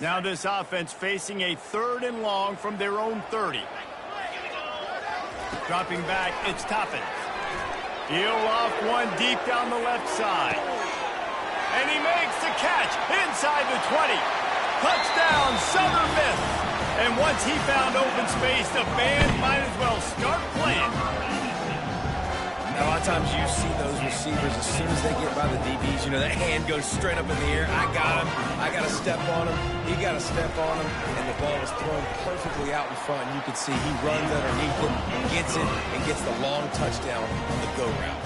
Now this offense facing a 3rd and long from their own 30. Dropping back, it's Toppin. He'll off one deep down the left side. And he makes the catch inside the 20. Touchdown, Southern Miss. And once he found open space, the band might as well start playing. Now, a lot of times you see those receivers, as soon as they get by the DBs, you know, that hand goes straight up in the air. I got him. I got to step on him. He got to step on him. And the ball was thrown perfectly out in front. You can see he runs underneath him, gets it, and gets the long touchdown on the go route.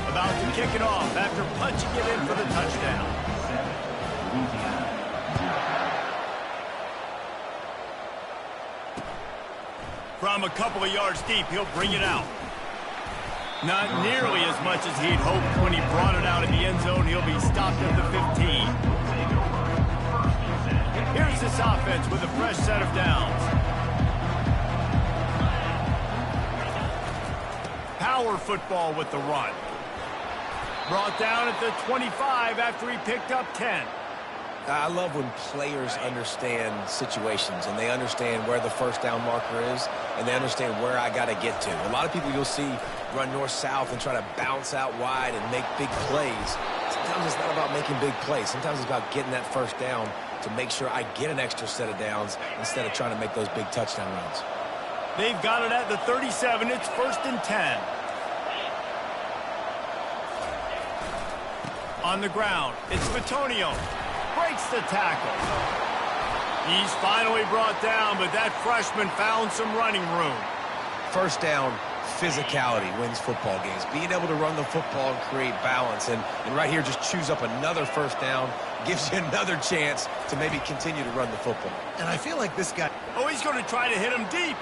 About to kick it off after punching it in for the touchdown. From a couple of yards deep, he'll bring it out. Not nearly as much as he'd hoped when he brought it out in the end zone. He'll be stopped at the 15. Here's this offense with a fresh set of downs. Power football with the run. Brought down at the 25 after he picked up 10. I love when players understand situations and they understand where the first down marker is and they understand where I got to get to. A lot of people you'll see run north-south and try to bounce out wide and make big plays. Sometimes it's not about making big plays. Sometimes it's about getting that first down to make sure I get an extra set of downs instead of trying to make those big touchdown runs. They've got it at the 37. It's 1st and 10. On the ground, it's Bitonio. Breaks the tackle. He's finally brought down, but that freshman found some running room. First down, physicality wins football games. Being able to run the football and create balance. And right here, just choose up another first down, gives you another chance to maybe continue to run the football. And I feel like this guy... Oh, he's going to try to hit him deep.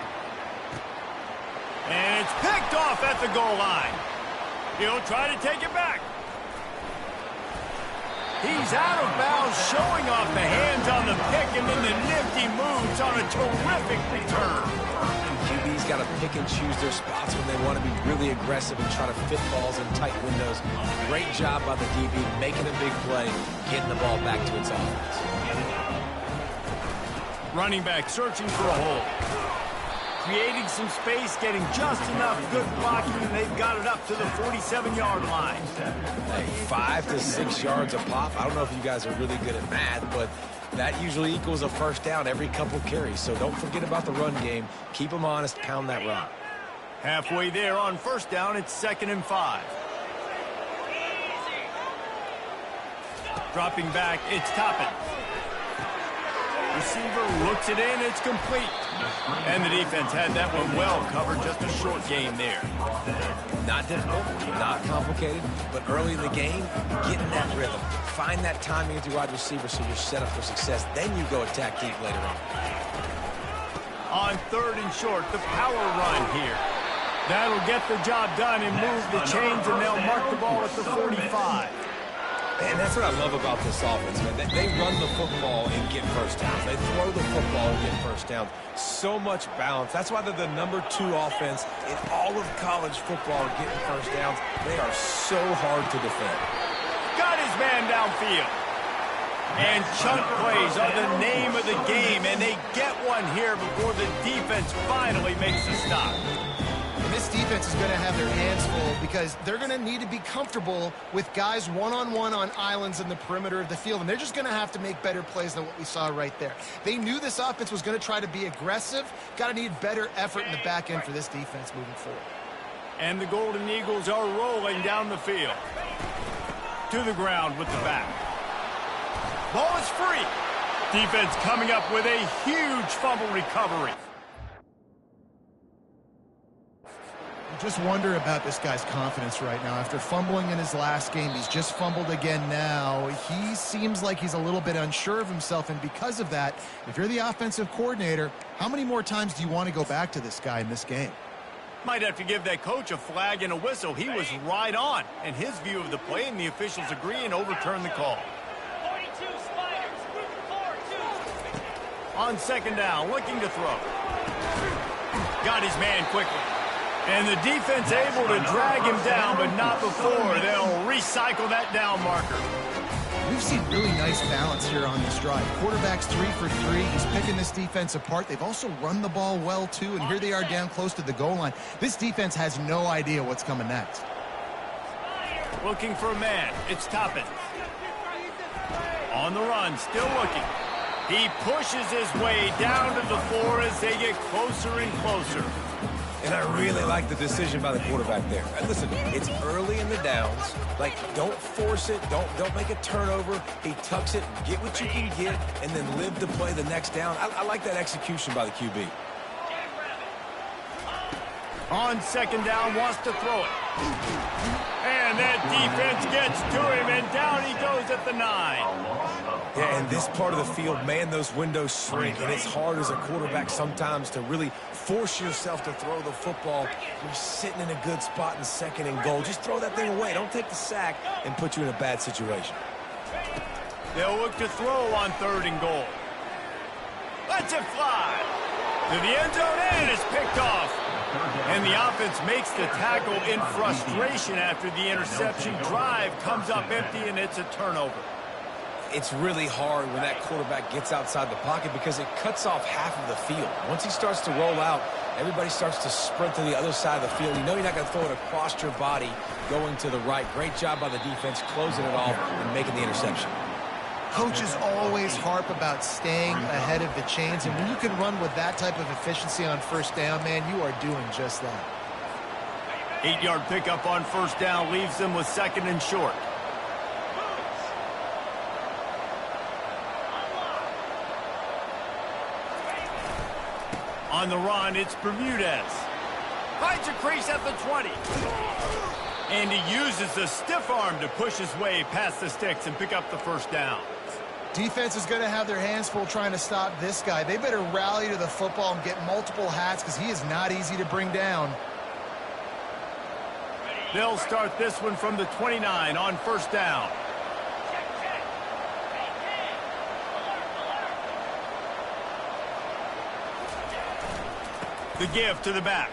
And it's picked off at the goal line. He'll try to take it back. He's out of bounds, showing off the hands on the pick, and then the nifty moves on a terrific return. QB's got to pick and choose their spots when they want to be really aggressive and try to fit balls in tight windows. Great job by the DB making a big play, getting the ball back to its offense. Running back searching for a hole. Creating some space, getting just enough good blocking, and they've got it up to the 47-yard line. Hey, 5 to 6 yards a pop. I don't know if you guys are really good at math, but that usually equals a first down every couple carries. So don't forget about the run game. Keep them honest, pound that run. Halfway there on first down, it's 2nd and 5. Dropping back, it's Toppin. Receiver looks it in, it's complete. And the defense had that one well covered, just a short game there. Not difficult, not complicated, but early in the game, get in that rhythm. Find that timing with your wide receiver so you're set up for success. Then you go attack deep later on. On 3rd and short, the power run here. That'll get the job done and move the chains, and they'll mark the ball at the 45. And that's what I love about this offense, man. They run the football and get first downs. They throw the football and get first downs. So much balance. That's why they're the #2 offense in all of college football getting first downs. They are so hard to defend. Got his man downfield. And chunk plays are the name of the game, and they get one here before the defense finally makes the stop. And this defense is going to have their hands full because they're going to need to be comfortable with guys one-on-one on islands in the perimeter of the field, and they're just going to have to make better plays than what we saw right there. They knew this offense was going to try to be aggressive. Got to need better effort in the back end for this defense moving forward. And the Golden Eagles are rolling down the field. To the ground with the back. Ball is free. Defense coming up with a huge fumble recovery. Just wonder about this guy's confidence right now. After fumbling in his last game, he's just fumbled again now. He seems like he's a little bit unsure of himself, and because of that, if you're the offensive coordinator, how many more times do you want to go back to this guy in this game? Might have to give that coach a flag and a whistle. He was right on in his view of the play, and the officials agree and overturn the call. 42 Spiders, group 4-2. On 2nd down, looking to throw. Got his man quickly. And the defense able to drag him down, but not before they'll recycle that down marker. We've seen really nice balance here on this drive. Quarterback's 3 for 3. He's picking this defense apart. They've also run the ball well, too, and here they are down close to the goal line. This defense has no idea what's coming next. Looking for a man. It's Toppin. On the run, still looking. He pushes his way down to the floor as they get closer and closer. And I really like the decision by the quarterback there. And listen, it's early in the downs. Like, don't force it. Don't make a turnover. He tucks it, get what you can get, and then live to play the next down. I like that execution by the QB. On second down, wants to throw it. And that defense gets to him, and down he goes at the 9. Yeah, and this part of the field, man, those windows shrink, and it's hard as a quarterback sometimes to really force yourself to throw the football. You're sitting in a good spot in second and goal. Just throw that thing away. Don't take the sack and put you in a bad situation. They'll look to throw on 3rd and goal. Lets it fly to the end zone, and it's picked off. And the offense makes the tackle in frustration after the interception. Drive comes up empty, and it's a turnover. It's really hard when that quarterback gets outside the pocket because it cuts off half of the field. Once he starts to roll out, everybody starts to sprint to the other side of the field. You know you're not going to throw it across your body going to the right. Great job by the defense closing it off and making the interception. Coaches always harp about staying ahead of the chains, and when you can run with that type of efficiency on 1st down, man, you are doing just that. 8-yard pickup on 1st down leaves them with 2nd and short. On the run, it's Bermudez. Finds a crease at the 20. And he uses the stiff arm to push his way past the sticks and pick up the 1st down. Defense is going to have their hands full trying to stop this guy. They better rally to the football and get multiple hats because he is not easy to bring down. They'll start this one from the 29 on 1st down. The give to the back.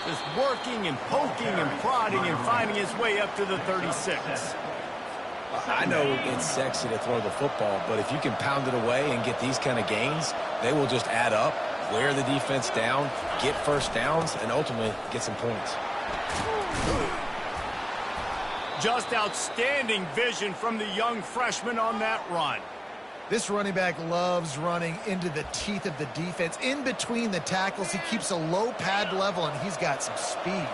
Just working and poking and prodding and finding his way up to the 36. I know it's sexy to throw the football, but if you can pound it away and get these kind of gains, they will just add up, wear the defense down, get 1st downs, and ultimately get some points. Just outstanding vision from the young freshman on that run. This running back loves running into the teeth of the defense. In between the tackles, he keeps a low pad level, and he's got some speed.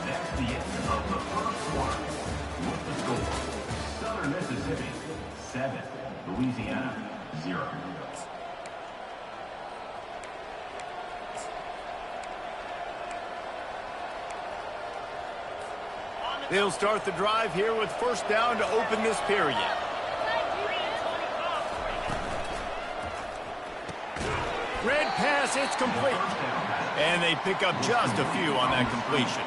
That's the end of the 1st quarter. With the score, Southern Mississippi 7, Louisiana 0. They'll start the drive here with 1st down to open this period. Red pass, it's complete. And they pick up just a few on that completion.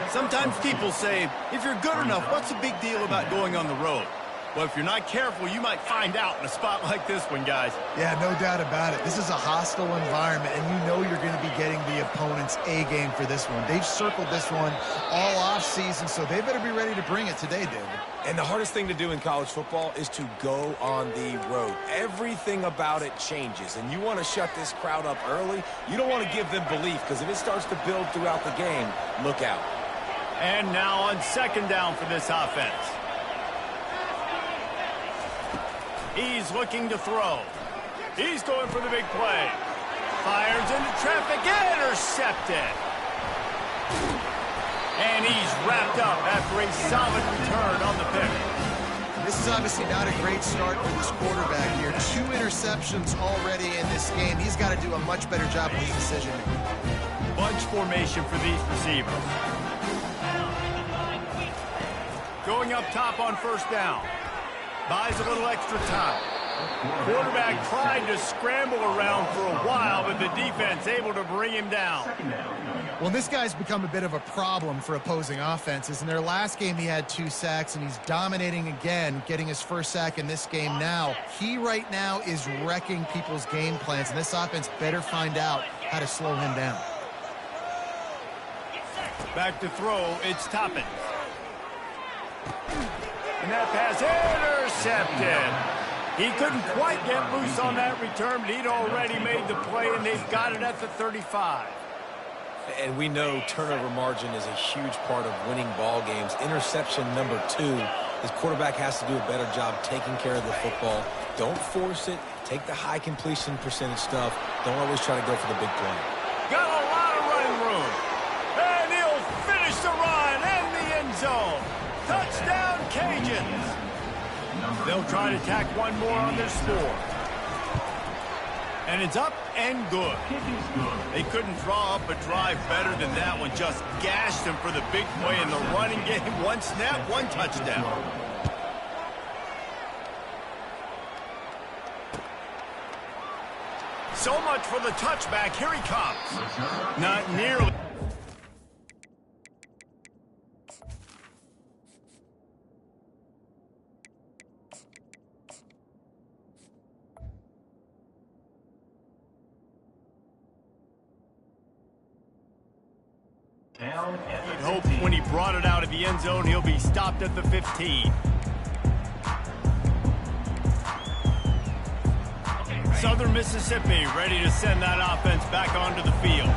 Sometimes people say, if you're good enough, what's the big deal about going on the road? Well, if you're not careful, you might find out in a spot like this one, guys. Yeah, no doubt about it. This is a hostile environment, and you know you're going to be getting the opponent's A-game for this one. They've circled this one all offseason, so they better be ready to bring it today, David. And the hardest thing to do in college football is to go on the road. Everything about it changes, and you want to shut this crowd up early. You don't want to give them belief, because if it starts to build throughout the game, look out. And now on 2nd down for this offense. He's looking to throw. He's going for the big play. Fires into traffic, intercepted. And he's wrapped up after a solid return on the pick. This is obviously not a great start for this quarterback here. 2 interceptions already in this game. He's got to do a much better job with his decision-making. Bunch formation for these receivers. Going up top on 1st down. Buys a little extra time. Quarterback tried to scramble around for a while, but the defense able to bring him down. Well, this guy's become a bit of a problem for opposing offenses. In their last game, he had 2 sacks, and he's dominating again, getting his first sack in this game now. He right now is wrecking people's game plans, and this offense better find out how to slow him down. Back to throw, it's Toppin. And that pass intercepted. He couldn't quite get loose on that return, but he'd already made the play, and they've got it at the 35. And we know turnover margin is a huge part of winning ball games. Interception number 2. His quarterback has to do a better job taking care of the football. Don't force it. Take the high completion percentage stuff. Don't always try to go for the big play. Got a lot of running room. And he'll finish the run in the end zone. Touchdown, Cajuns. They'll try to tack one more on their score. And it's up and good. They couldn't draw up a drive better than that one. Just gashed them for the big play in the running game. 1 snap, 1 touchdown. So much for the touchback. Here he comes. Not nearly. You'd hope when he brought it out of the end zone, he'll be stopped at the 15. Southern Mississippi ready to send that offense back onto the field.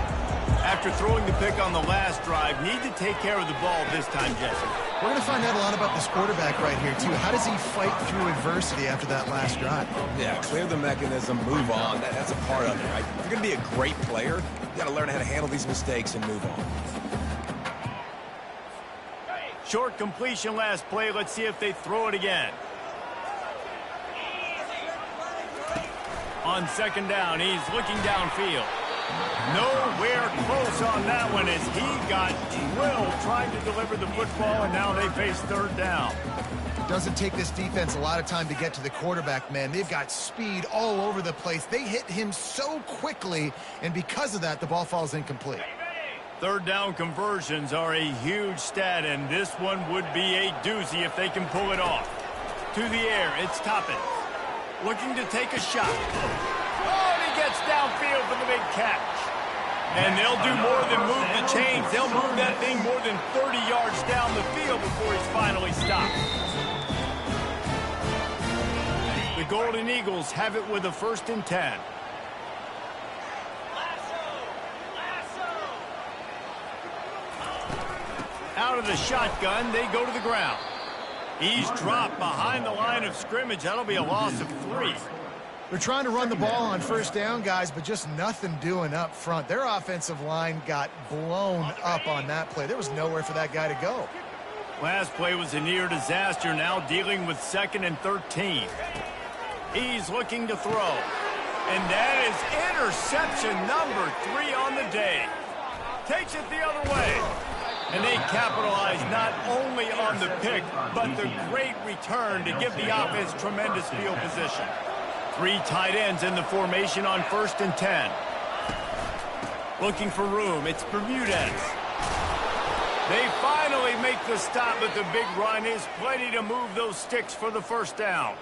After throwing the pick on the last drive, need to take care of the ball this time, Jesse. We're going to find out a lot about this quarterback right here, too. How does he fight through adversity after that last drive? Yeah, clear the mechanism, move on. That's a part of it, right? If you're going to be a great player, you got to learn how to handle these mistakes and move on. Short completion last play. Let's see if they throw it again. On second down, he's looking downfield. Nowhere close on that one as he got drilled trying to deliver the football, and now they face third down. Doesn't take this defense a lot of time to get to the quarterback, man. They've got speed all over the place. They hit him so quickly, and because of that, the ball falls incomplete. Third down conversions are a huge stat, and this one would be a doozy if they can pull it off. To the air, it's Toppin. Looking to take a shot. Oh, and he gets downfield for the big catch. And they'll do more than move the chains. They'll move that thing more than 30 yards down the field before he's finally stopped. The Golden Eagles have it with a 1st and 10. Out of the shotgun, they go to the ground. He's dropped behind the line of scrimmage. That'll be a loss of 3. They're trying to run the ball on 1st down, guys, but just nothing doing up front. Their offensive line got blown up on that play. There was nowhere for that guy to go. Last play was a near disaster, now dealing with 2nd and 13. He's looking to throw. And that is interception number 3 on the day. Takes it the other way. And they capitalize not only on the pick, but the great return to give the offense tremendous field position. 3 tight ends in the formation on 1st and 10. Looking for room, it's Bermudez. They finally make the stop, but the big run is plenty to move those sticks for the 1st down.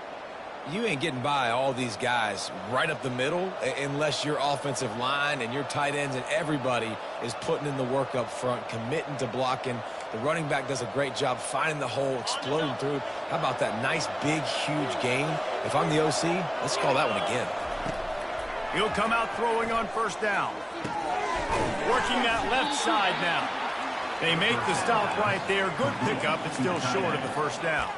You ain't getting by all these guys right up the middle unless your offensive line and your tight ends and everybody is putting in the work up front, committing to blocking. The running back does a great job finding the hole, exploding through. How about that nice, big, huge gain? If I'm the OC, let's call that one again. He'll come out throwing on 1st down. Working that left side now. They make the stop right there. Good pickup, but still short of the 1st down.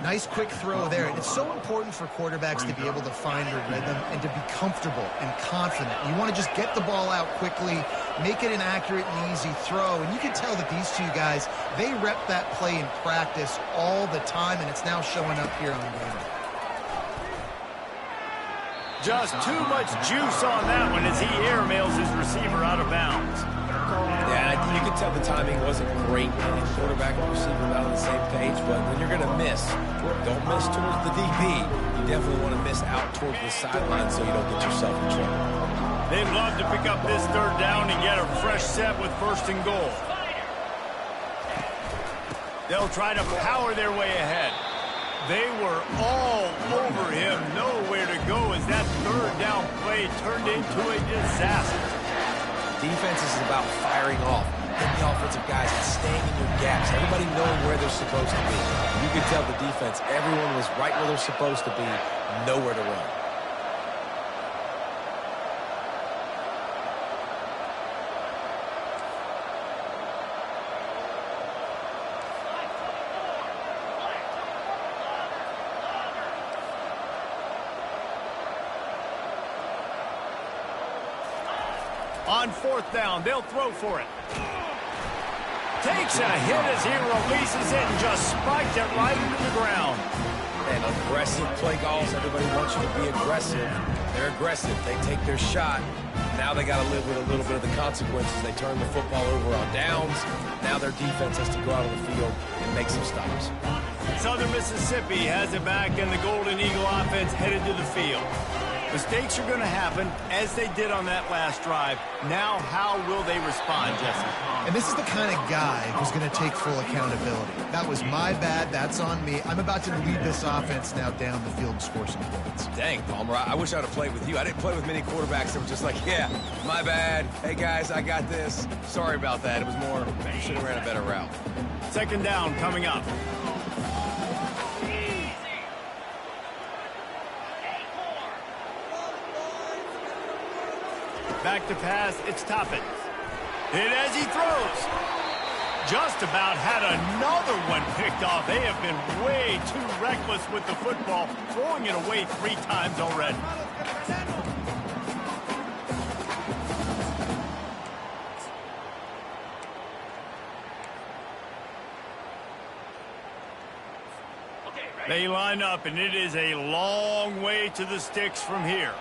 Nice quick throw there. It's so important for quarterbacks to be able to find their rhythm and to be comfortable and confident. You want to just get the ball out quickly, make it an accurate and easy throw. And you can tell that these 2 guys, they rep that play in practice all the time, and it's now showing up here on game. Just too much juice on that one as he airmails his receiver out of bounds. Yeah, you can could tell the timing wasn't great. The quarterback and receiver not on the same page, but when you're going to miss, don't miss towards the DB. You definitely want to miss out towards the sideline so you don't get yourself in trouble. They'd love to pick up this third down and get a fresh set with 1st and goal. They'll try to power their way ahead. They were all over him. Nowhere to go as that third down play turned into a disaster. Defense is about firing off, hitting the offensive guys and staying in your gaps. Everybody knowing where they're supposed to be. You could tell the defense, everyone was right where they're supposed to be, nowhere to run. On 4th down, they'll throw for it. Takes a hit as he releases it and just spiked it right into the ground. And aggressive play calls. Everybody wants you to be aggressive. They're aggressive. They take their shot. Now they got to live with a little bit of the consequences. They turn the football over on downs. Now their defense has to go out on the field and make some stops. Southern Mississippi has it back, and the Golden Eagle offense headed to the field. Mistakes are going to happen, as they did on that last drive. Now, how will they respond, Jesse? And this is the kind of guy who's going to take full accountability. That was my bad. That's on me. I'm about to lead this offense now down the field and score some points. Dang, Palmer, I wish I would have played with you. I didn't play with many quarterbacks that were just like, yeah, my bad. Hey, guys, I got this. Sorry about that. It was more, should have ran a better route. 2nd down coming up. Back to pass, it's Toppin. Hit as he throws. Just about had another one picked off. They have been way too reckless with the football, throwing it away 3 times already. They line up, and it is a long way to the sticks from here.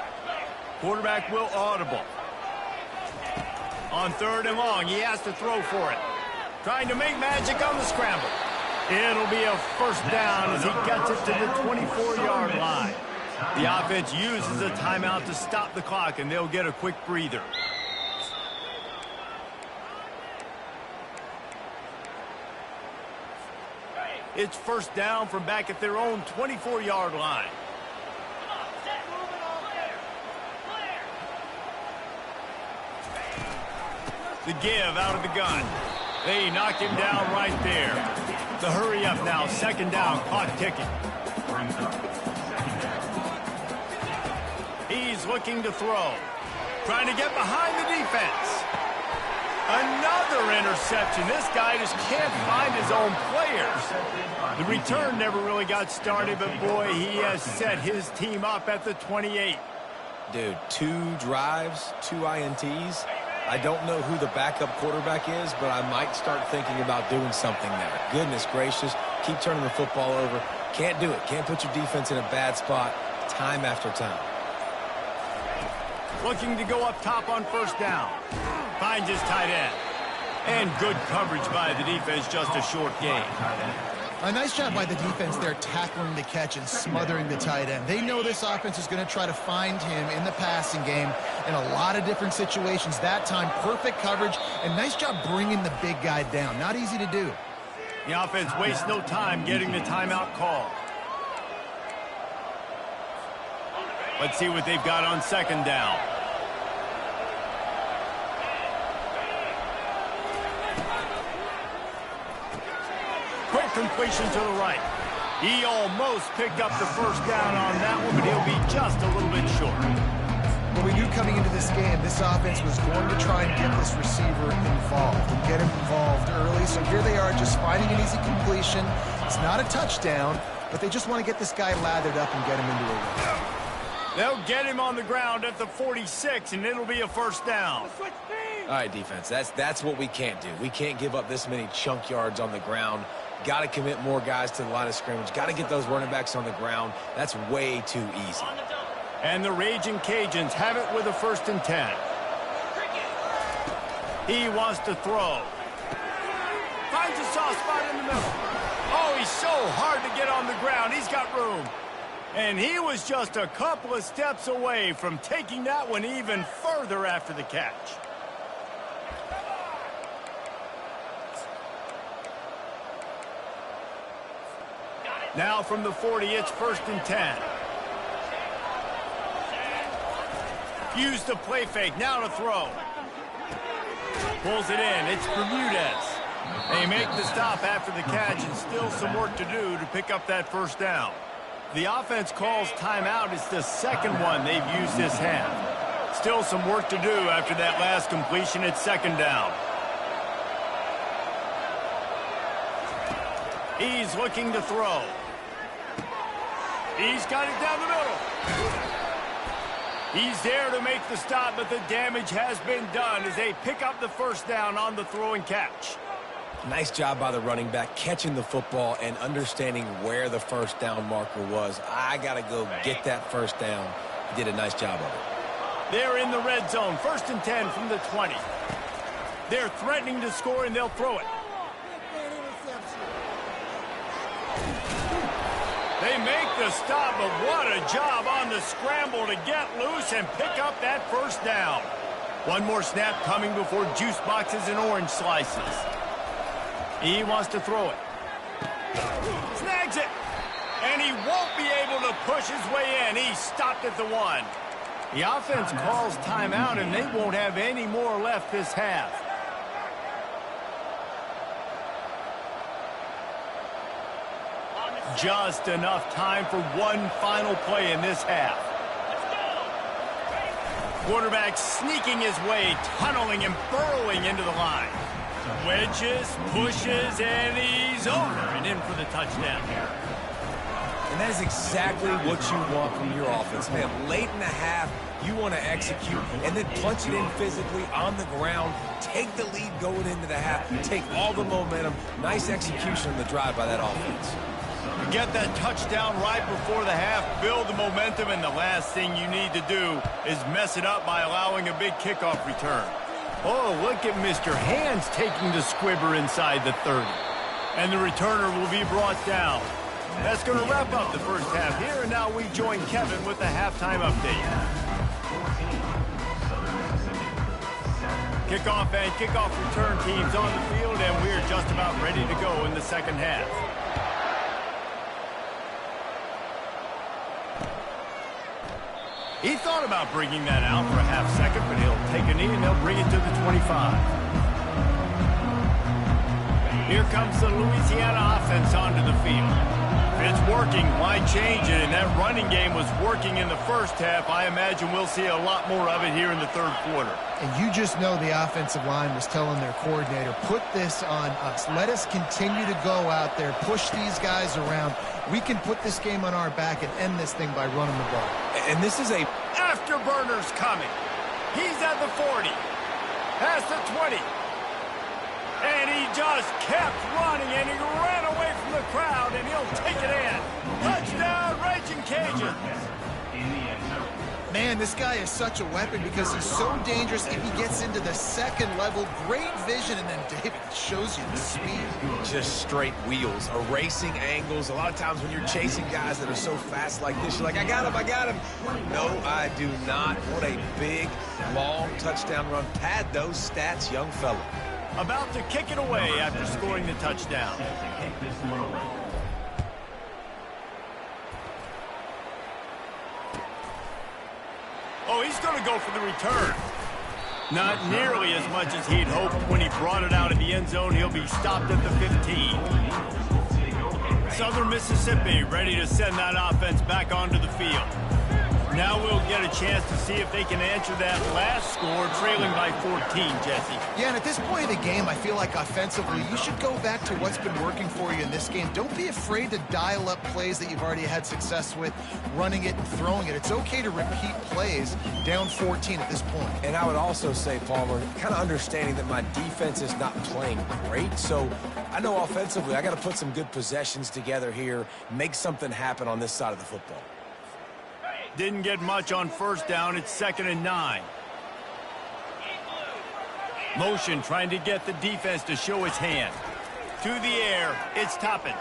Quarterback will audible. On 3rd and long, he has to throw for it. Trying to make magic on the scramble. It'll be a 1st down as he gets it to the 24-yard line. The offense uses a timeout to stop the clock, and they'll get a quick breather. It's 1st down from back at their own 24-yard line. The give out of the gun. They knock him down right there. The hurry up now. 2nd down. Clock ticking. He's looking to throw. Trying to get behind the defense. Another interception. This guy just can't find his own players. The return never really got started, but boy, he has set his team up at the 28. Dude, 2 drives, 2 INTs. I don't know who the backup quarterback is, but I might start thinking about doing something there. Goodness gracious, keep turning the football over. Can't do it. Can't put your defense in a bad spot time after time. Looking to go up top on 1st down. Finds his tight end. And good coverage by the defense, just a short gain. A nice job by the defense there, tackling the catch and smothering the tight end. They know this offense is going to try to find him in the passing game in a lot of different situations. That time, perfect coverage, and nice job bringing the big guy down. Not easy to do. The offense wastes no time getting the timeout call. Let's see what they've got on 2nd down. Quick completion to the right. He almost picked up the 1st down on that one, but he'll be just a little bit short. Well, we knew coming into this game, this offense was going to try and get this receiver involved and get him involved early. So here they are just finding an easy completion. It's not a touchdown, but they just want to get this guy lathered up and get him into a run. They'll get him on the ground at the 46, and it'll be a 1st down. All right, defense, that's what we can't do. We can't give up this many chunk yards on the ground. Got to commit more guys to the line of scrimmage. Got to get those running backs on the ground. That's way too easy. And the Raging Cajuns have it with a 1st and 10. He wants to throw. finds a soft spot in the middle. Oh, he's so hard to get on the ground. He's got room. And he was just a couple of steps away from taking that one even further after the catch. Now from the 40, it's 1st and 10. Use the play fake, now to throw. Pulls it in, it's Bermudez. They make the stop after the catch and still some work to do to pick up that 1st down. The offense calls timeout. It's the second one they've used this half. Still some work to do after that last completion. It's 2nd down. He's looking to throw. He's got it down the middle. He's there to make the stop, but the damage has been done as they pick up the 1st down on the throw and catch. Nice job by the running back catching the football and understanding where the 1st down marker was. I got to go get that 1st down. He did a nice job of it. They're in the red zone. 1st and 10 from the 20. They're threatening to score, and they'll throw it. They make the stop, but what a job on the scramble to get loose and pick up that 1st down. One more snap coming before juice boxes and orange slices. He wants to throw it. Snags it. And he won't be able to push his way in. He stopped at the 1. The offense calls timeout, and they won't have any more left this half. Just enough time for one final play in this half. Quarterback sneaking his way, tunneling and burrowing into the line. Wedges, pushes, and he's over and in for the touchdown. And that is exactly what you want from your offense, man. Late in the half, you want to execute and then punch it in physically on the ground, take the lead going into the half, take all the momentum. Nice execution on the drive by that offense. Get that touchdown right before the half, build the momentum, and the last thing you need to do is mess it up by allowing a big kickoff return. Oh, look at Mr. Hands taking the squibber inside the 30. And the returner will be brought down. That's going to wrap up the 1st half here, and now we join Kevin with the halftime update. Kickoff and kickoff return teams on the field, and we're just about ready to go in the 2nd half. He thought about bringing that out for a half second, but he'll take a knee and they'll bring it to the 25. Here comes the Louisiana offense onto the field. If it's working, why change it? And that running game was working in the 1st half. I imagine we'll see a lot more of it here in the 3rd quarter. And you just know the offensive line was telling their coordinator, put this on us. Let us continue to go out there, push these guys around. We can put this game on our back and end this thing by running the ball. And this is a afterburners coming. He's at the 40. Past the 20. And he just kept running, and he ran away from the crowd, and he'll take it in. Touchdown, Raging Cajuns. Man, this guy is such a weapon because he's so dangerous if he gets into the 2nd level. Great vision, and then David shows you the speed. Just straight wheels, erasing angles. A lot of times when you're chasing guys that are so fast like this, you're like, I got him, I got him. No, I do not. What a big, long touchdown run. Pad those stats, young fella. About to kick it away after scoring the touchdown. Oh, he's going to go for the return. Not nearly as much as he'd hoped when he brought it out of the end zone. He'll be stopped at the 15. Southern Mississippi ready to send that offense back onto the field. Now we'll get a chance to see if they can answer that last score, trailing by 14, Jesse. Yeah, and at this point of the game, I feel like offensively, you should go back to what's been working for you in this game. Don't be afraid to dial up plays that you've already had success with, running it and throwing it. It's okay to repeat plays down 14 at this point. And I would also say, Palmer, kind of understanding that my defense is not playing great, so I know offensively I got to put some good possessions together here, make something happen on this side of the football. Didn't get much on 1st down. It's 2nd and 9. Motion trying to get the defense to show its hand. To the air, it's Toppin.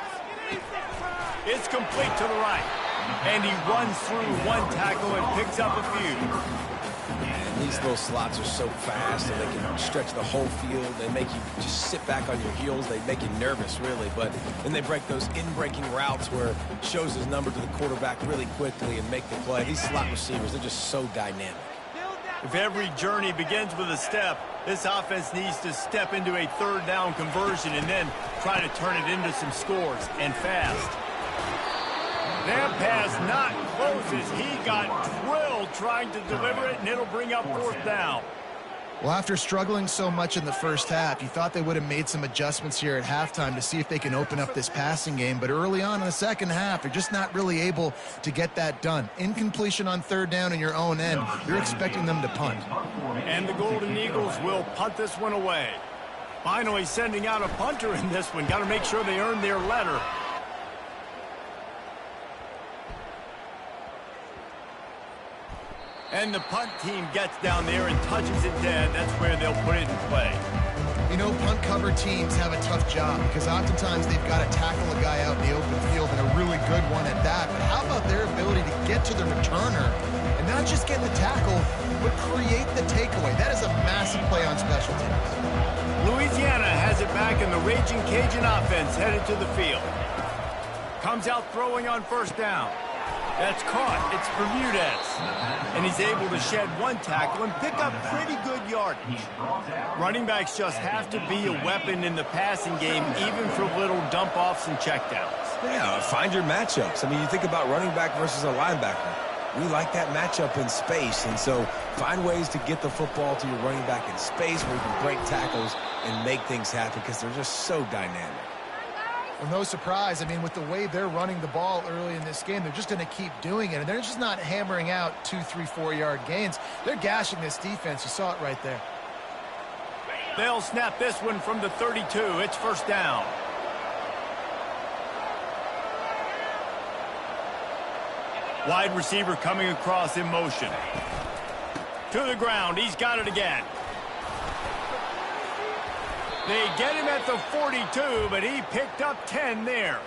It's complete to the right. And he runs through one tackle and picks up a few. And these little slots are so fast, and they can stretch the whole field. They make you just sit back on your heels. They make you nervous, really. But then they break those in-breaking routes where it shows his number to the quarterback really quickly and make the play. These slot receivers, they're just so dynamic. If every journey begins with a step, this offense needs to step into a third down conversion and then try to turn it into some scores, and fast. That pass not closes. He got drilled trying to deliver it, and it'll bring up fourth down. Well, after struggling so much in the first half, you thought they would have made some adjustments here at halftime to see if they can open up this passing game. But early on in the second half, they're just not really able to get that done. Incompletion on third down in your own end, you're expecting them to punt. And the Golden Eagles will punt this one away. Finally sending out a punter in this one. Got to make sure they earn their letter. And the punt team gets down there and touches it dead. That's where they'll put it in play. You know, punt cover teams have a tough job because oftentimes they've got to tackle a guy out in the open field, and a really good one at that. But how about their ability to get to the returner and not just get the tackle, but create the takeaway? That is a massive play on special teams. Louisiana has it back, and the Raging Cajun offense headed to the field. Comes out throwing on first down. That's caught. It's Bermudez. And he's able to shed one tackle and pick up pretty good yardage. Running backs just have to be a weapon in the passing game, even for little dump-offs and checkdowns. Yeah, find your matchups. I mean, you think about running back versus a linebacker. We like that matchup in space, and so find ways to get the football to your running back in space where you can break tackles and make things happen because they're just so dynamic. Well, no surprise. I mean, with the way they're running the ball early in this game, they're just going to keep doing it. And they're just not hammering out 2, 3, 4-yard gains. They're gashing this defense. You saw it right there. They'll snap this one from the 32. It's first down. Wide receiver coming across in motion. To the ground. He's got it again. They get him at the 42, but he picked up 10 there.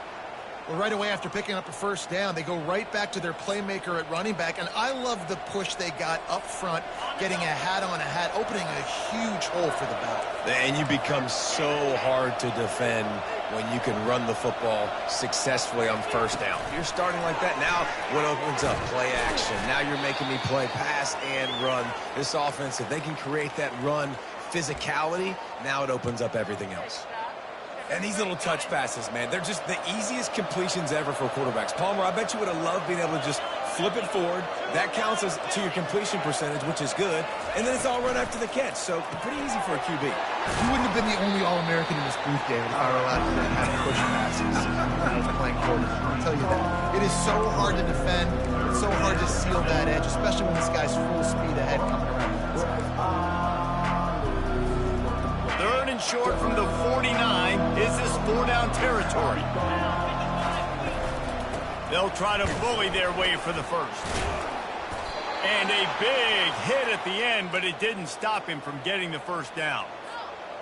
Well, right away after picking up a first down, they go right back to their playmaker at running back. And I love the push they got up front, getting a hat on a hat, opening a huge hole for the back. And you become so hard to defend when you can run the football successfully on first down. You're starting like that. Now what opens up? Play action. Now you're making me play pass and run. This offense, if they can create that run physicality, now it opens up everything else. And these little touch passes, man, they're just the easiest completions ever for quarterbacks. Palmer, I bet you would have loved being able to just flip it forward. That counts as to your completion percentage, which is good. And then it's all run after the catch. So pretty easy for a QB. You wouldn't have been the only All-American in this booth, David, if I were allowed to have push passes when I was playing quarterback. I'll tell you that. It is so hard to defend. It's so hard to seal that edge, especially when this guy's full speed ahead coming around the inside. Third and short from the 49. Is this 4-down territory? They'll try to bully their way for the first. And a big hit at the end, but it didn't stop him from getting the first down.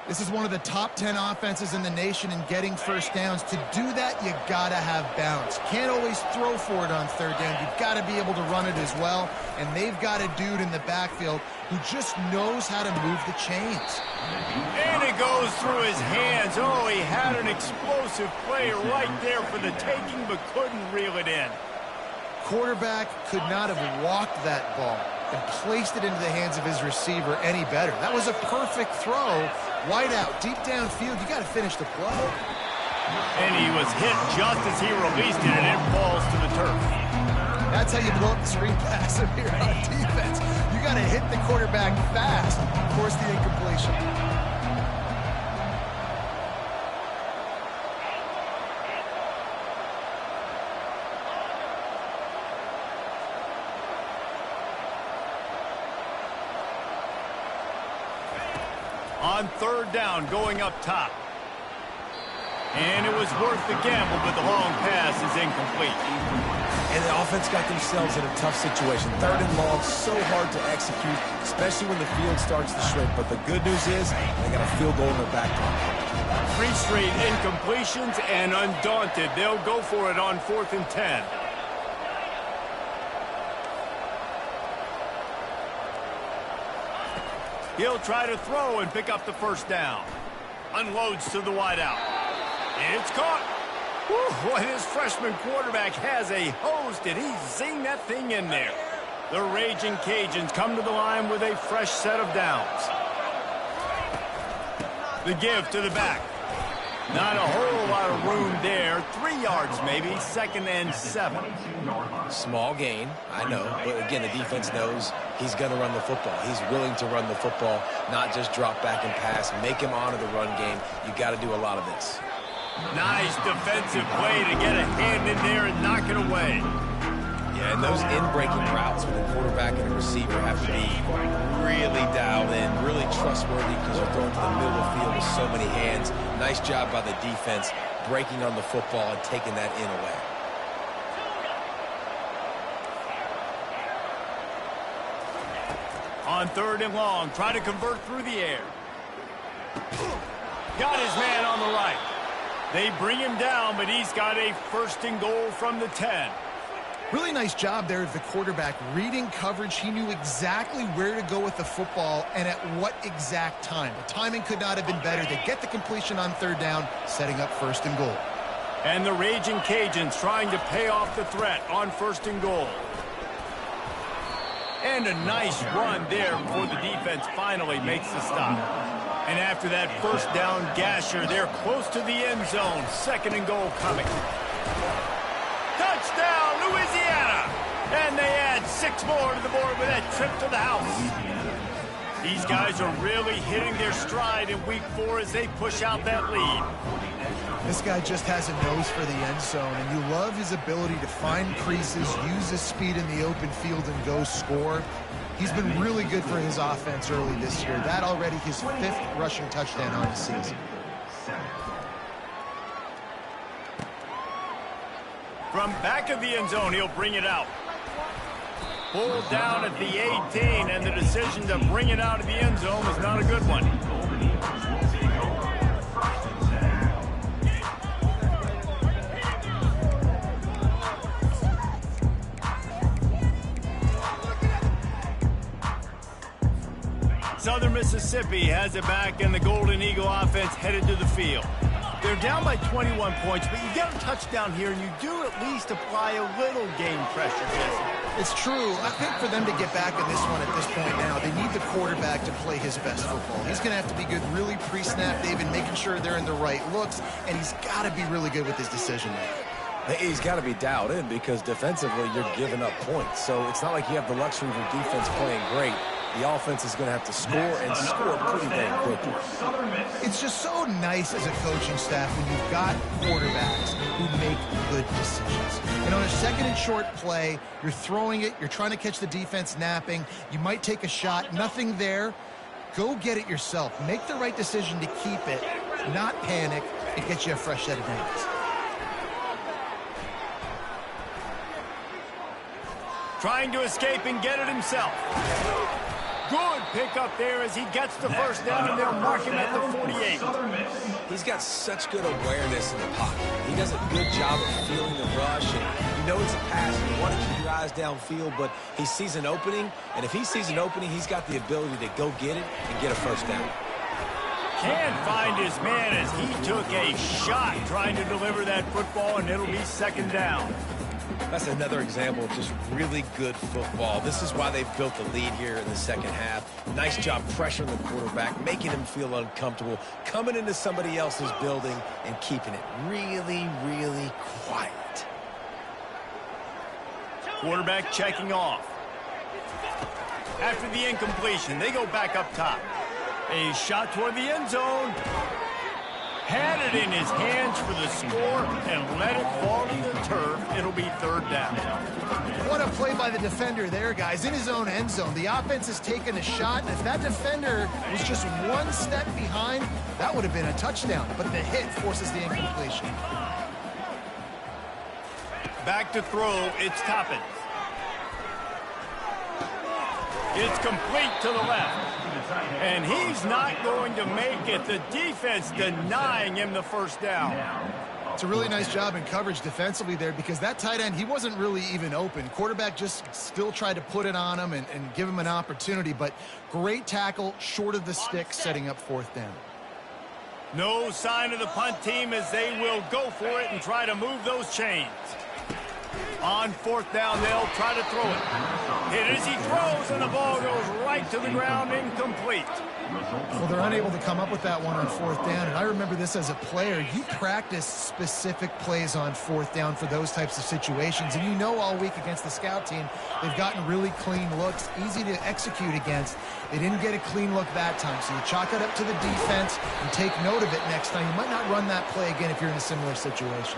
This is one of the top 10 offenses in the nation in getting first downs. To do that, you gotta have balance. Can't always throw for it on third down. You've got to be able to run it as well. And they've got a dude in the backfield who just knows how to move the chains. And it goes through his hands. Oh, he had an explosive play right there for the taking, but couldn't reel it in. Quarterback could not have walked that ball and placed it into the hands of his receiver any better. That was a perfect throw. Wide out, deep downfield. You got to finish the play. And he was hit just as he released it, and it falls to the turf. That's how you blow up the screen pass here on defense. You got to hit the quarterback fast. Force the incompletion. On third down, going up top. And it was worth the gamble, but the long pass is incomplete. And the offense got themselves in a tough situation. 3rd and long, so hard to execute, especially when the field starts to shrink. But the good news is they got a field goal in their back pocket. 3 straight incompletions, and undaunted, they'll go for it on 4th and 10. He'll try to throw and pick up the first down. Unloads to the wideout. It's caught. Whew, boy, this freshman quarterback has a hose. Did he zing that thing in there? The Raging Cajuns come to the line with a fresh set of downs. The give to the back. Not a whole lot of room there. 3 yards maybe. 2nd and 7. Small gain, I know. But again, the defense knows he's going to run the football. He's willing to run the football, not just drop back and pass. Make him honor the run game. You got to do a lot of this. Nice defensive play to get a hand in there and knock it away. Yeah, and those in-breaking routes with the quarterback and the receiver have to be really dialed in, really trustworthy because you're throwing to the middle of the field with so many hands. Nice job by the defense breaking on the football and taking that in away. On 3rd and long, try to convert through the air. Got his man on the right. They bring him down, but he's got a 1st and goal from the 10. Really nice job there of the quarterback reading coverage. He knew exactly where to go with the football and at what exact time. The timing could not have been better. They get the completion on 3rd down, setting up 1st and goal. And the Raging Cajuns trying to pay off the threat on 1st and goal. And a nice run there before the defense finally makes the stop. And after that 1st down gasher, they're close to the end zone. 2nd and goal coming. Touchdown, Louisiana! And they add 6 more to the board with that trip to the house. These guys are really hitting their stride in week 4 as they push out that lead. This guy just has a nose for the end zone, and you love his ability to find creases, use his speed in the open field, and go score. He's been really good for his offense early this year. That already his 5th rushing touchdown on the season. From back of the end zone, he'll bring it out. Pulled down at the 18, and the decision to bring it out of the end zone was not a good one. Southern Mississippi has it back, and the Golden Eagle offense headed to the field. They're down by 21 points, but you get a touchdown here, and you do at least apply a little game pressure, Jesse. It's true. I think for them to get back in this one at this point now, they need the quarterback to play his best football. He's going to have to be good really pre-snap, David, making sure they're in the right looks, and he's got to be really good with his decision-making. He's got to be dialed in because defensively you're giving up points. So it's not like you have the luxury of your defense playing great. The offense is going to have to score and score pretty dang quickly. It's just so nice as a coaching staff when you've got quarterbacks who make good decisions. And on a 2nd and short play, you're throwing it, you're trying to catch the defense napping, you might take a shot, nothing there. Go get it yourself. Make the right decision to keep it, not panic, and get you a fresh set of downs. Trying to escape and get it himself. Good pickup there as he gets the 1st down, and they'll mark him at the 48. He's got such good awareness in the pocket. He does a good job of feeling the rush, and you know it's a pass, and you want to keep your eyes downfield, but he sees an opening, and if he sees an opening, he's got the ability to go get it and get a 1st down. Can't find his man as he took a shot trying to deliver that football, and it'll be 2nd down. That's another example of just really good football. This is why they've built the lead here in the 2nd half. Nice job pressuring the quarterback, making him feel uncomfortable, coming into somebody else's building and keeping it really, really quiet. Quarterback checking off. After the incompletion, they go back up top. A shot toward the end zone. Had it in his hands for the score and let it fall to the turf. It'll be third down. What a play by the defender there, guys. In his own end zone, the offense has taken a shot, and if that defender was just one step behind, that would have been a touchdown. But the hit forces the incompletion. Back to throw, it's Toppin. It's complete to the left. And he's not going to make it. The defense denying him the first down. It's a really nice job in coverage defensively there because that tight end, he wasn't really even open. Quarterback just still tried to put it on him and give him an opportunity, but great tackle short of the stick, setting up fourth down. No sign of the punt team as they will go for it and try to move those chains. On fourth down, they'll try to throw it. Hit as he throws, and the ball goes right to the ground, incomplete. Well, they're unable to come up with that one on fourth down, and I remember this as a player. You practice specific plays on fourth down for those types of situations, and you know all week against the scout team, they've gotten really clean looks, easy to execute against. They didn't get a clean look that time, so you chalk it up to the defense and take note of it next time. You might not run that play again if you're in a similar situation.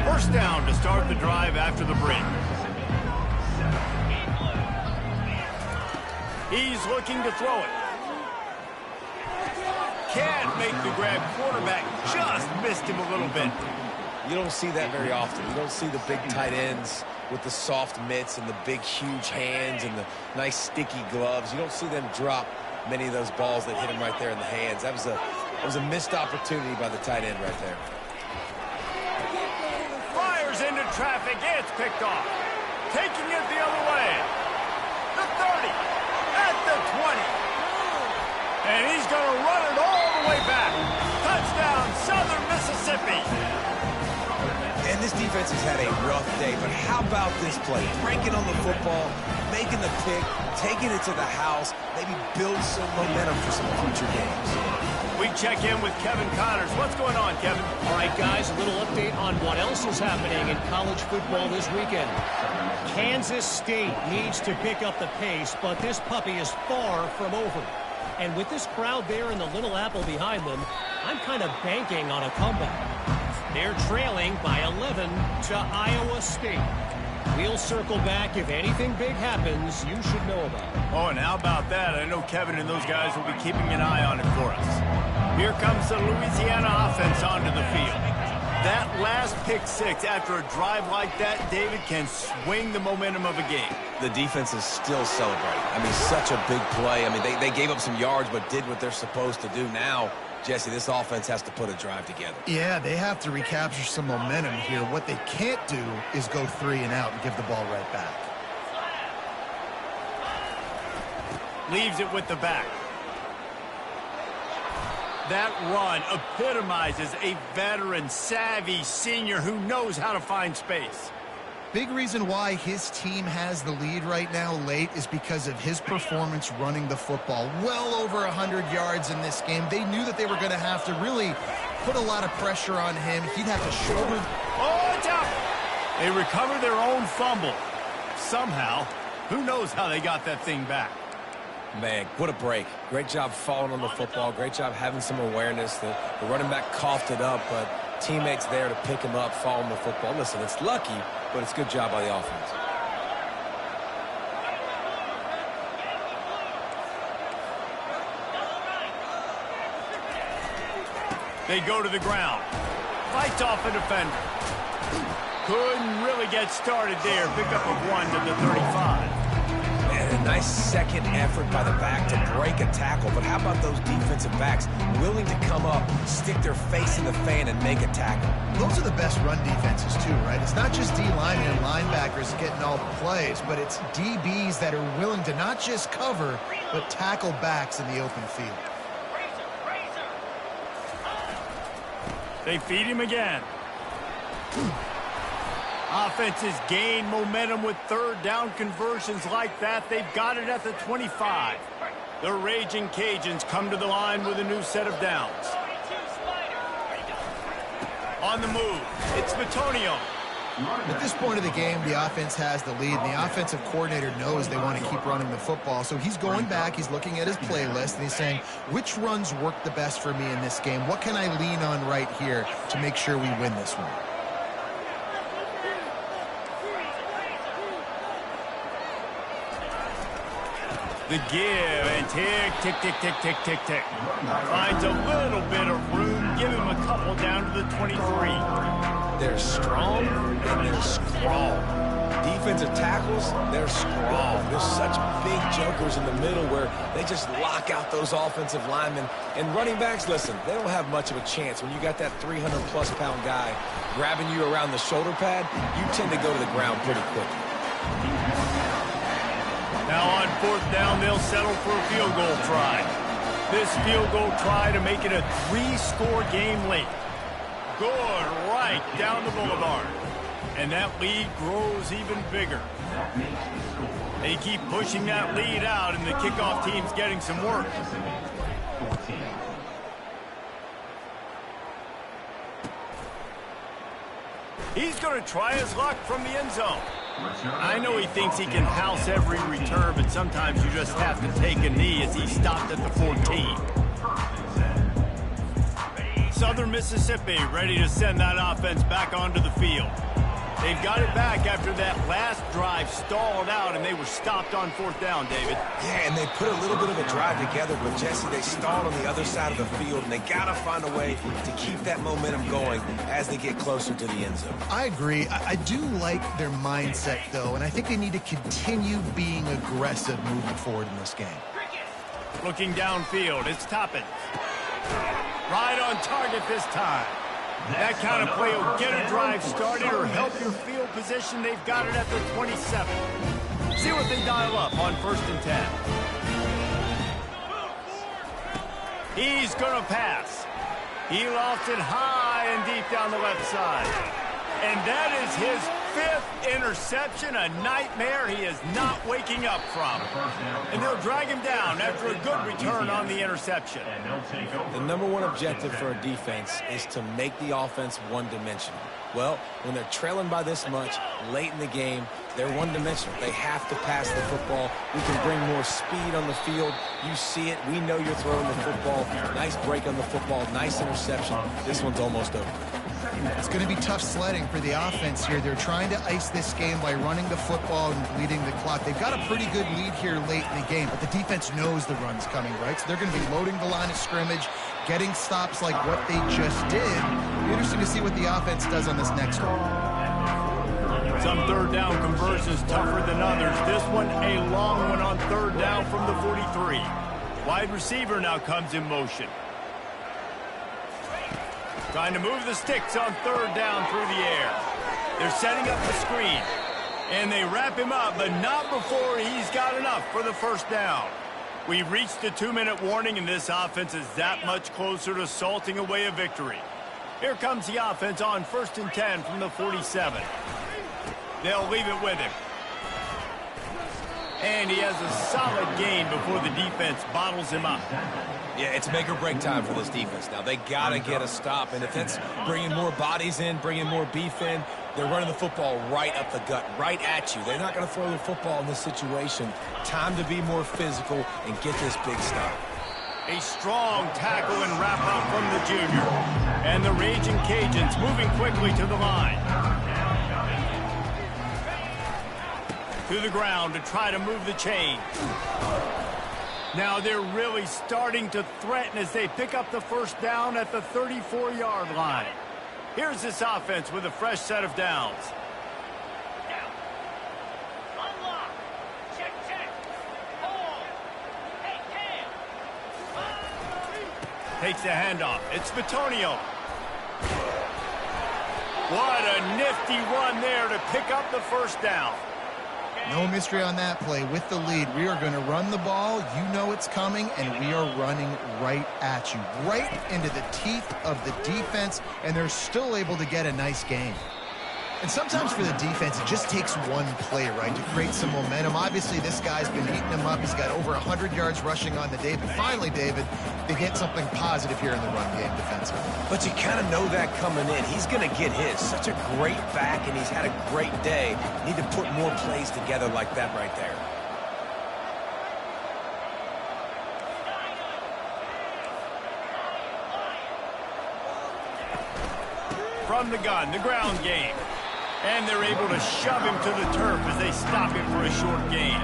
First down to start the drive after the break. He's looking to throw it. Can't make the grab. Quarterback just missed him a little bit. You don't see that very often. You don't see the big tight ends with the soft mitts and the big, huge hands and the nice, sticky gloves. You don't see them drop many of those balls that hit him right there in the hands. That was a missed opportunity by the tight end right there. Into traffic, it's picked off. Taking it the other way. The 30, at the 20. And he's going to run it all the way back. Touchdown, Southern Mississippi. And this defense has had a rough day, but how about this play? Breaking on the football, making the pick, taking it to the house, maybe build some momentum for some future games. We check in with Kevin Connors. What's going on, Kevin? All right, guys, a little update on what else is happening in college football this weekend. Kansas State needs to pick up the pace, but this puppy is far from over. And with this crowd there and the Little Apple behind them, I'm kind of banking on a comeback. They're trailing by 11 to Iowa State. We'll circle back. If anything big happens, you should know about it. Oh, and how about that? I know Kevin and those guys will be keeping an eye on it for us. Here comes the Louisiana offense onto the field. That last pick six after a drive like that, David, can swing the momentum of a game. The defense is still celebrating. I mean, such a big play. I mean, they gave up some yards but did what they're supposed to do. Now, Jesse, this offense has to put a drive together. Yeah, they have to recapture some momentum here. What they can't do is go 3 and out and give the ball right back. Leaves it with the back. That run epitomizes a veteran, savvy senior who knows how to find space. Big reason why his team has the lead right now late is because of his performance running the football. Well over 100 yards in this game. They knew that they were going to have to really put a lot of pressure on him. He'd have to shoulder. Oh, it's out. They recovered their own fumble. Somehow, who knows how they got that thing back. Man, what a break. Great job falling on the football. Great job having some awareness. The running back coughed it up, but teammates there to pick him up, fall on the football. Listen, it's lucky, but it's a good job by the offense. They go to the ground. Fights off a defender. Couldn't really get started there. Pick up a 1 to the 35. And a nice second effort by the back to break a tackle. But how about those defensive backs willing to come up, stick their face in the fan, and make a tackle? Those are the best run defenses, too, right? It's not just D-linemen and linebackers getting all the plays, but it's DBs that are willing to not just cover, but tackle backs in the open field. They feed him again. Offenses gain momentum with third down conversions like that. They've got it at the 25. The Raging Cajuns come to the line with a new set of downs. On the move, it's Bitonio. At this point of the game, the offense has the lead, and the offensive coordinator knows they want to keep running the football. So he's going back, he's looking at his playlist, and he's saying, which runs work the best for me in this game? What can I lean on right here to make sure we win this one? The give and tick, tick, tick, tick, tick, tick, tick. Finds a little bit of room. Give him a couple down to the 23. They're strong and they're strong. Defensive tackles, they're strong. There's such big jokers in the middle where they just lock out those offensive linemen. And running backs, listen, they don't have much of a chance. When you got that 300-plus pound guy grabbing you around the shoulder pad, you tend to go to the ground pretty quickly. Now on 4th down, they'll settle for a field goal try. This field goal try to make it a 3-score game late. Good right down the boulevard. And that lead grows even bigger. They keep pushing that lead out, and the kickoff team's getting some work. He's going to try his luck from the end zone. I know he thinks he can house every return, but sometimes you just have to take a knee as he stopped at the 14. Southern Mississippi ready to send that offense back onto the field. They've got it back after that last drive stalled out, and they were stopped on 4th down, David. Yeah, and they put a little bit of a drive together, but Jesse, they stalled on the other side of the field, and they got to find a way to keep that momentum going as they get closer to the end zone. I agree. I do like their mindset, though, and I think they need to continue being aggressive moving forward in this game. Looking downfield, it's Toppin. Right on target this time. That kind of play will get a drive started or help your field position. They've got it at the 27. See what they dial up on 1st and 10. He's going to pass. He lofts it high and deep down the left side. And that is his 5th interception, a nightmare he is not waking up from. And they'll drag him down after a good return on the interception. The number one objective for a defense is to make the offense one-dimensional. Well, when they're trailing by this much late in the game, they're one-dimensional. They have to pass the football. We can bring more speed on the field. You see it. We know you're throwing the football. Nice break on the football. Nice interception. This one's almost over. It's going to be tough sledding for the offense here. They're trying to ice this game by running the football and bleeding the clock. They've got a pretty good lead here late in the game, but the defense knows the run's coming, right? So they're going to be loading the line of scrimmage, getting stops like what they just did. It'll be interesting to see what the offense does on this next one. Some 3rd down conversions tougher than others. This one a long one on 3rd down from the 43. Wide receiver now comes in motion. Trying to move the sticks on 3rd down through the air. They're setting up the screen. And they wrap him up, but not before he's got enough for the 1st down. We've reached the 2-minute warning, and this offense is that much closer to salting away a victory. Here comes the offense on 1st and 10 from the 47. They'll leave it with him. And he has a solid gain before the defense bottles him up. Yeah, it's make or break time for this defense now. They got to get a stop, and if that's bringing more bodies in, bringing more beef in, they're running the football right up the gut, right at you. They're not going to throw the football in this situation. Time to be more physical and get this big stop. A strong tackle and wrap-up from the junior. And the Raging Cajuns moving quickly to the line. To the ground to try to move the chain. Now they're really starting to threaten as they pick up the 1st down at the 34-yard line. Here's this offense with a fresh set of downs. Down. Unlock. Check, check. Hold. Hey, Cam. Takes the handoff. It's Bitonio. What a nifty run there to pick up the 1st down. No mystery on that play. With the lead, we are going to run the ball. You know it's coming, and we are running right at you, right into the teeth of the defense, and they're still able to get a nice gain. And sometimes for the defense, it just takes one play, right, to create some momentum. Obviously, this guy's been eating them up. He's got over 100 yards rushing on the day. But finally, David, they get something positive here in the run game defensively. But you kind of know that coming in. He's going to get his. Such a great back, and he's had a great day. Need to put more plays together like that right there. From the gun, the ground game. And they're able to shove him to the turf as they stop him for a short gain.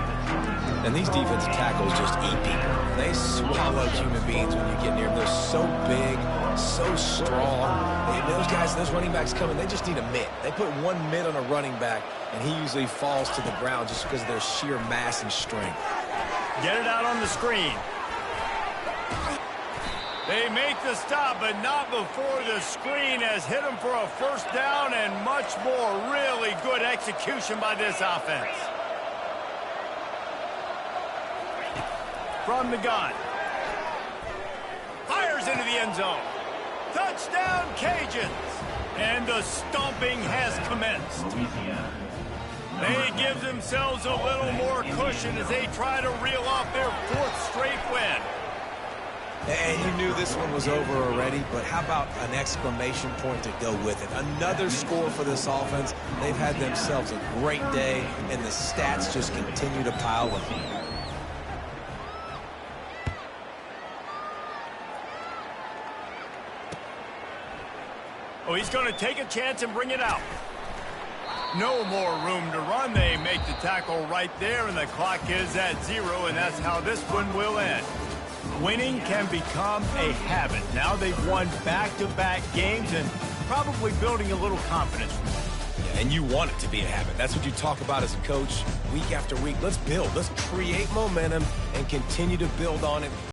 And these defensive tackles just eat people. They swallow human beings when you get near them. They're so big, so strong. Those guys, those running backs coming, they just need a mitt. They put one mitt on a running back, and he usually falls to the ground just because of their sheer mass and strength. Get it out on the screen. They make the stop, but not before the screen has hit them for a first down and much more. Really good execution by this offense. From the gun. Fires into the end zone. Touchdown, Cajuns. And the stomping has commenced. Louisiana. They give themselves a little more cushion as they try to reel off their fourth straight win. And you knew this one was over already, but how about an exclamation point to go with it? Another score for this offense. They've had themselves a great day, and the stats just continue to pile up. Oh, he's going to take a chance and bring it out. No more room to run. They make the tackle right there, and the clock is at 0, and that's how this one will end. Winning can become a habit. Now they've won back-to-back games and probably building a little confidence. And you want it to be a habit. That's what you talk about as a coach week after week. Let's build. Let's create momentum and continue to build on it.